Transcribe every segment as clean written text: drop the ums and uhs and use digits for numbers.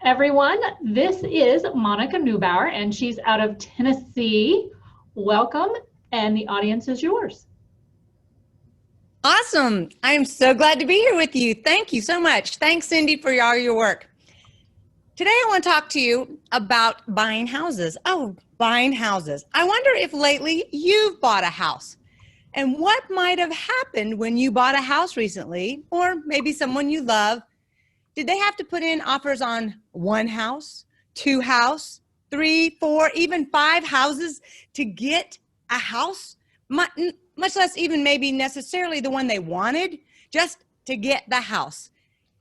everyone. This is Monica Neubauer, and she's out of Tennessee. Welcome, and the audience is yours. Awesome. I am so glad to be here with you. Thank you so much. Thanks, Cindy, for all your work. Today, I want to talk to you about buying houses. Oh, buying houses. I wonder if lately you've bought a house and what might have happened when you bought a house recently, or maybe someone you love. Did they have to put in offers on one house, two house, 3, 4, even 5 houses to get a house? Much less even maybe necessarily the one they wanted, just to get the house.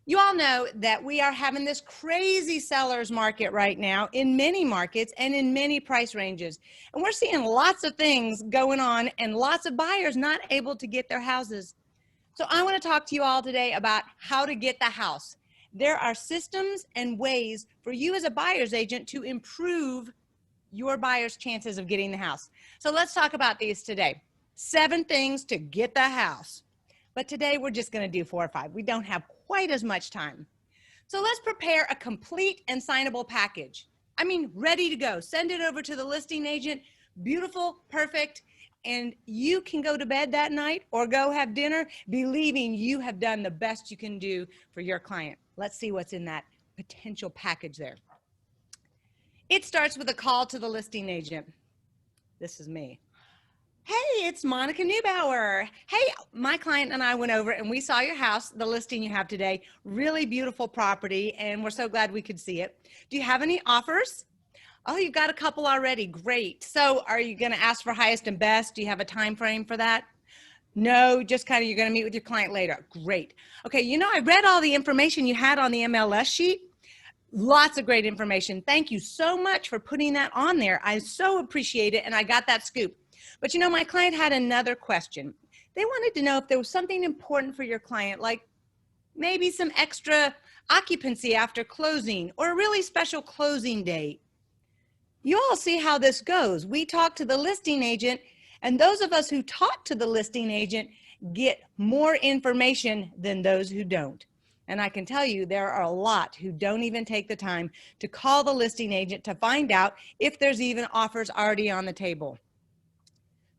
You all know that we are having this crazy seller's market right now in many markets and in many price ranges. And we're seeing lots of things going on and lots of buyers not able to get their houses. So I want to talk to you all today about how to get the house. There are systems and ways for you as a buyer's agent to improve your buyer's chances of getting the house. So let's talk about these today. 7 things to get the house. But today we're just going to do 4 or 5. We don't have quite as much time. So let's prepare a complete and signable package. I mean, ready to go. Send it over to the listing agent. Beautiful, perfect. And you can go to bed that night or go have dinner believing you have done the best you can do for your client. Let's see what's in that potential package there. It starts with a call to the listing agent. This is me. Hey, it's Monica Neubauer. Hey, my client and I went over and we saw your house, the listing you have today. Really beautiful property, and we're so glad we could see it. Do you have any offers? Oh, you've got a couple already. Great. So are you going to ask for highest and best? Do you have a time frame for that? No, just kind of you're going to meet with your client later. Great. Okay, you know, I read all the information you had on the MLS sheet. Lots of great information. Thank you so much for putting that on there. I so appreciate it, and I got that scoop. But you know, my client had another question. They wanted to know if there was something important for your client, like maybe some extra occupancy after closing or a really special closing date. You all see how this goes. We talk to the listing agent, and those of us who talk to the listing agent get more information than those who don't. And I can tell you there are a lot who don't even take the time to call the listing agent to find out if there's even offers already on the table.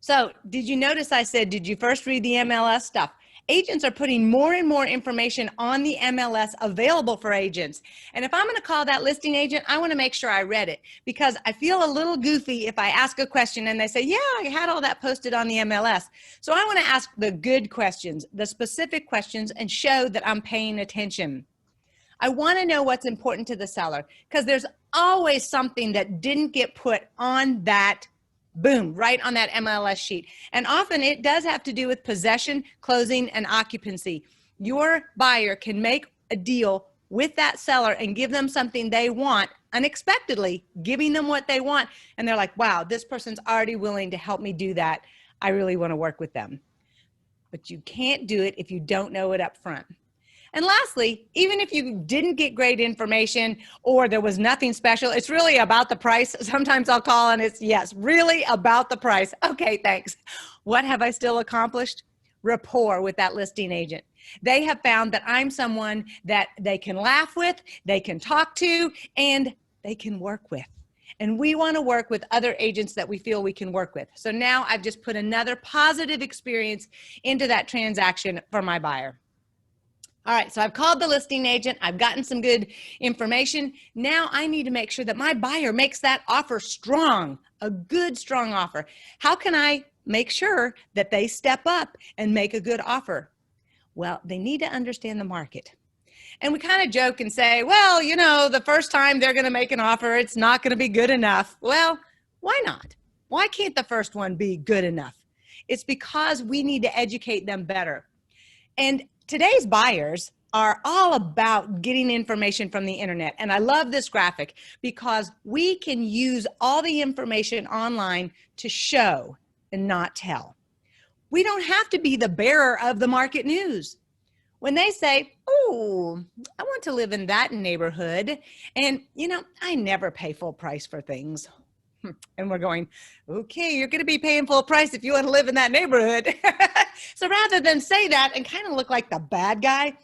So did you notice I said, did you first read the MLS stuff? Agents are putting more and more information on the MLS available for agents. And if I'm going to call that listing agent, I want to make sure I read it, because I feel a little goofy if I ask a question and they say, yeah, I had all that posted on the MLS. So I want to ask the good questions, the specific questions, and show that I'm paying attention. I want to know what's important to the seller, because there's always something that didn't get put on that boom, right on that MLS sheet. And often it does have to do with possession, closing, and occupancy. Your buyer can make a deal with that seller and give them something they want, unexpectedly giving them what they want. And they're like, wow, this person's already willing to help me do that. I really want to work with them. But you can't do it if you don't know it up front. And lastly, even if you didn't get great information or there was nothing special, it's really about the price. Sometimes I'll call and it's, yes, really about the price. Okay, thanks. What have I still accomplished? Rapport with that listing agent. They have found that I'm someone that they can laugh with, they can talk to, and they can work with. And we want to work with other agents that we feel we can work with. So now I've just put another positive experience into that transaction for my buyer. All right, so I've called the listing agent. I've gotten some good information. Now I need to make sure that my buyer makes that offer strong, a good, strong offer. How can I make sure that they step up and make a good offer? Well, they need to understand the market. And we kind of joke and say, well, you know, the first time they're going to make an offer, it's not going to be good enough. Well, why not? Why can't the first one be good enough? It's because we need to educate them better. And today's buyers are all about getting information from the internet. And I love this graphic because we can use all the information online to show and not tell. We don't have to be the bearer of the market news. When they say, oh, I want to live in that neighborhood, and you know, I never pay full price for things. And we're going, okay, you're going to be paying full price if you want to live in that neighborhood. So rather than say that and kind of look like the bad guy,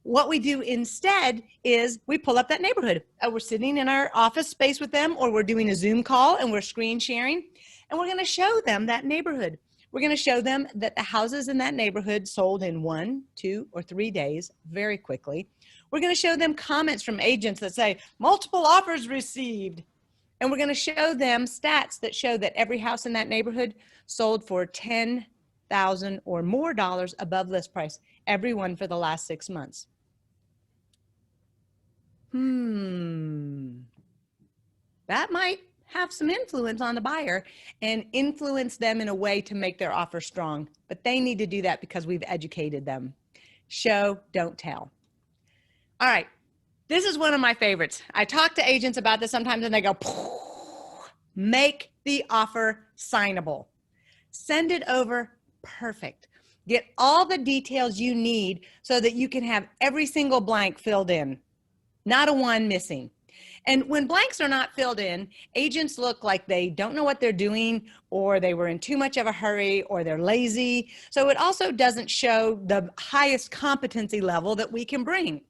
What we do instead is we pull up that neighborhood. We're sitting in our office space with them, or we're doing a Zoom call and we're screen sharing, and we're going to show them that neighborhood. We're going to show them that the houses in that neighborhood sold in 1, 2, or 3 days very quickly. We're going to show them comments from agents that say multiple offers received. And we're going to show them stats that show that every house in that neighborhood sold for $10,000 or more above list price, every one for the last 6 months. That might have some influence on the buyer and influence them in a way to make their offer strong. But they need to do that because we've educated them. Show, don't tell. All right. This is one of my favorites. I talk to agents about this sometimes and they go, make the offer signable. Send it over perfect. Get all the details you need so that you can have every single blank filled in, not a one missing. And when blanks are not filled in, agents look like they don't know what they're doing, or they were in too much of a hurry, or they're lazy. So it also doesn't show the highest competency level that we can bring.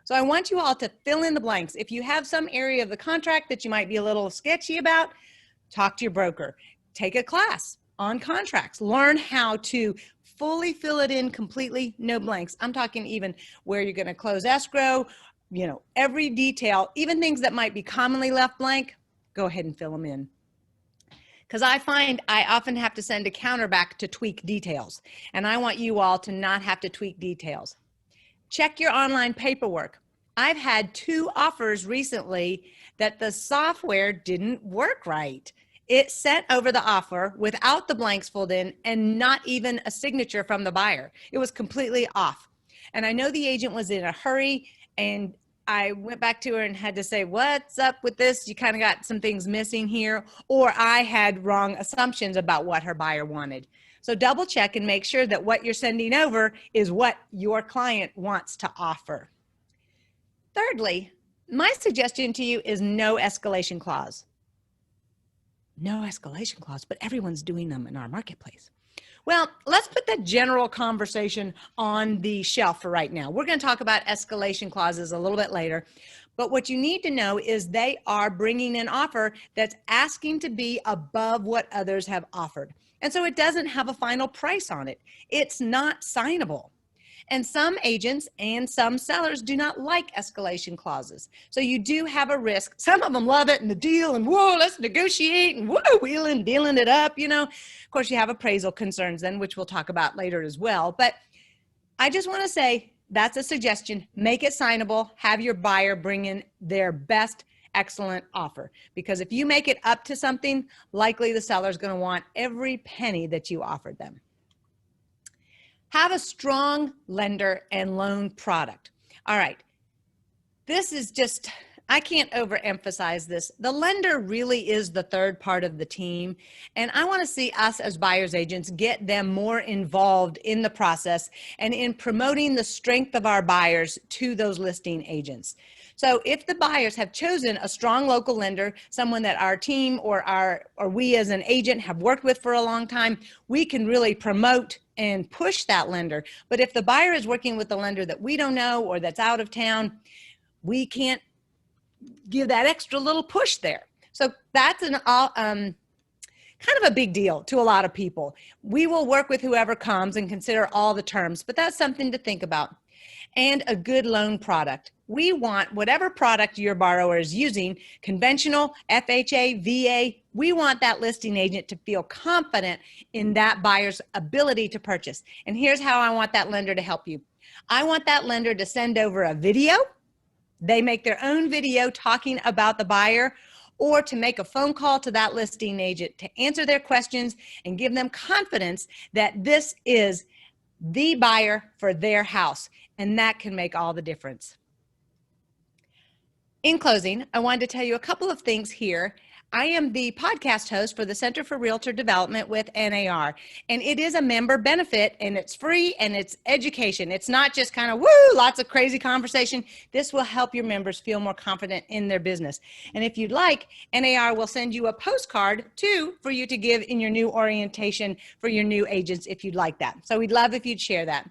So I want you all to fill in the blanks. If you have some area of the contract that you might be a little sketchy about, talk to your broker. Take a class on contracts. Learn how to fully fill it in completely, no blanks. I'm talking even where you're going to close escrow, every detail, even things that might be commonly left blank, go ahead and fill them in. Because I find I often have to send a counter back to tweak details. And I want you all to not have to tweak details. Check your online paperwork. I've had 2 offers recently that the software didn't work right. It sent over the offer without the blanks filled in and not even a signature from the buyer. It was completely off. And I know the agent was in a hurry, and I went back to her and had to say, what's up with this? You kind of got some things missing here, or I had wrong assumptions about what her buyer wanted. So double check and make sure that what you're sending over is what your client wants to offer. Thirdly, my suggestion to you is no escalation clause. No escalation clause, but everyone's doing them in our marketplace. Well, let's put that general conversation on the shelf for right now. We're going to talk about escalation clauses a little bit later, but what you need to know is they are bringing an offer that's asking to be above what others have offered. And so it doesn't have a final price on it. It's not signable. And some agents and some sellers do not like escalation clauses. So you do have a risk. Some of them love it and the deal and whoa, let's negotiate and whoa, wheeling, dealing it up, Of course, you have appraisal concerns then, which we'll talk about later as well. But I just want to say that's a suggestion. Make it signable. Have your buyer bring in their best excellent offer. Because if you make it up to something, likely the seller's going to want every penny that you offered them. Have a strong lender and loan product. All right. This is just, I can't overemphasize this. The lender really is the third part of the team. And I want to see us as buyer's agents get them more involved in the process and in promoting the strength of our buyers to those listing agents. So if the buyers have chosen a strong local lender, someone that our team or we as an agent have worked with for a long time, we can really promote and push that lender. But if the buyer is working with a lender that we don't know or that's out of town, we can't give that extra little push there. So that's kind of a big deal to a lot of people. We will work with whoever comes and consider all the terms, but that's something to think about. And a good loan product. We want whatever product your borrower is using, conventional, FHA, VA, we want that listing agent to feel confident in that buyer's ability to purchase. And here's how I want that lender to help you. I want that lender to send over a video. They make their own video talking about the buyer, or to make a phone call to that listing agent to answer their questions and give them confidence that this is the buyer for their house. And that can make all the difference. In closing, I wanted to tell you a couple of things here. I am the podcast host for the Center for Realtor Development with NAR, and it is a member benefit, and it's free, and it's education. It's not just kind of, woo, lots of crazy conversation. This will help your members feel more confident in their business. And if you'd like, NAR will send you a postcard, too, for you to give in your new orientation for your new agents if you'd like that. So we'd love if you'd share that.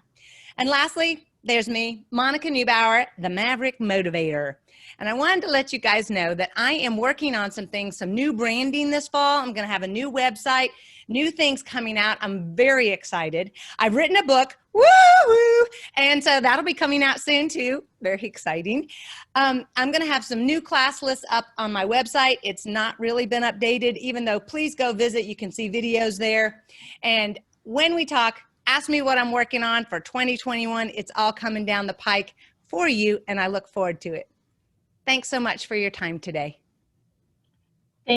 And lastly, there's me, Monica Neubauer, the Maverick Motivator. And I wanted to let you guys know that I am working on some things, some new branding this fall. I'm going to have a new website, new things coming out. I'm very excited. I've written a book, woo-hoo, and so that'll be coming out soon too. Very exciting. I'm going to have some new class lists up on my website. It's not really been updated, even though please go visit. You can see videos there. And when we talk, ask me what I'm working on for 2021. It's all coming down the pike for you, and I look forward to it. Thanks so much for your time today.